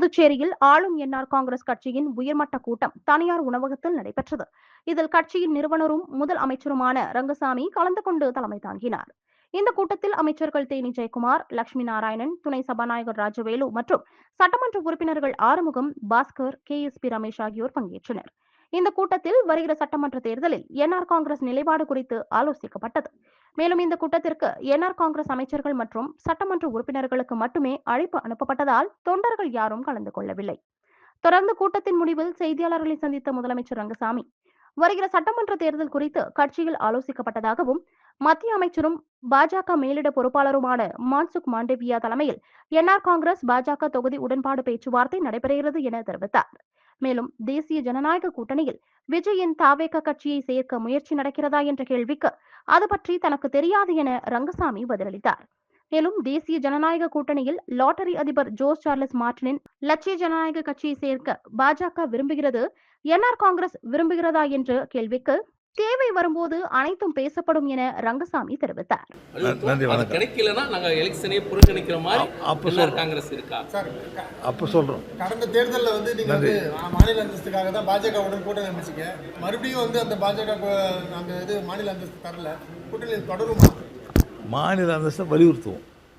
புதுச்சேரியில் ஆளும் என்ஆர் காங்கிரஸ் கட்சியின் உயர்மட்ட கூட்டம் தனியார் உணவகத்தில் நடைபெற்றது. இதில் கட்சியின் நிறுவனரும் முதல் அமைச்சருமான ரங்கசாமி கலந்து கொண்டு தலைமை தாங்கினார். இந்த கூட்டத்தில் அமைச்சர்கள் தேனி ஜெயக்குமார், லட்சுமி நாராயணன், துணை சபாநாயகர் ராஜவேலு மற்றும் சட்டமன்ற உறுப்பினர்கள் ஆறுமுகம், பாஸ்கர், KSP ரமேஷ் ஆகியோர் பங்கேற்றனர். இந்த கூட்டத்தில் வருகிற சட்டமன்ற தேர்தலில் என்ஆர் காங்கிரஸ் நிலைப்பாடு குறித்து ஆலோசிக்கப்பட்டது. மேலும் இந்த கூட்டத்திற்கு என்ஆர் காங்கிரஸ் அமைச்சர்கள் மற்றும் சட்டமன்ற உறுப்பினர்களுக்கு மட்டுமே அழைப்பு அனுப்பப்பட்டதால் தொண்டர்கள் யாரும் கலந்து கொள்ளவில்லை. தொடர்ந்து கூட்டத்தின் முடிவில் செய்தியாளர்களை சந்தித்த முதலமைச்சர் ரங்கசாமி, வருகிற சட்டமன்ற தேர்தல் குறித்து கட்சியில் ஆலோசிக்கப்பட்டதாகவும் மத்திய அமைச்சரும் பாஜக மேலிட பொறுப்பாளருமான மான்சுக் மாண்டவியா தலைமையில் என்ஆர் காங்கிரஸ் பாஜக தொகுதி உடன்பாடு பேச்சுவார்த்தை நடைபெறுகிறது என தெரிவித்தார். மேலும் தேசிய ஜனநாயக கூட்டணியில் விஜயின் தாவேக கட்சியை சேர்க்க முயற்சி நடக்கிறதா என்ற கேள்விக்கு அது பற்றி தனக்கு தெரியாது என ரங்கசாமி பதிலளித்தார். மேலும் தேசிய ஜனநாயக கூட்டணியில் லாட்டரி அதிபர் ஜோஸ் சார்லஸ் மார்டினின் லட்சிய ஜனநாயக கட்சியை சேர்க்க பாஜக விரும்புகிறது, என்ஆர் காங்கிரஸ் விரும்புகிறதா என்ற கேள்விக்கு தேவை வரும்போது அனைத்தும் பேசப்படும் என ரங்கசாமி தெரிவித்தார். கிடைக்கலனா நாங்க எலெக்ஷனே புறக்கணிக்கிற மாதிரி காங்கிரஸ் இருக்கா அப்ப சொல்றோம். கடந்த தேர்தலில் வந்து நீங்க வந்து மாநில அந்தஸ்துக்காக தான் பாஜகவுடன் கூட்டணி அமைச்சிங்க. மறுபடியும் வந்து அந்த பாஜக அந்த இது மாநில அந்தஸ்து தரல, கூட்டணி தொடருமா? மாநில அந்தஸ்தை வலியுறுத்துவோம்.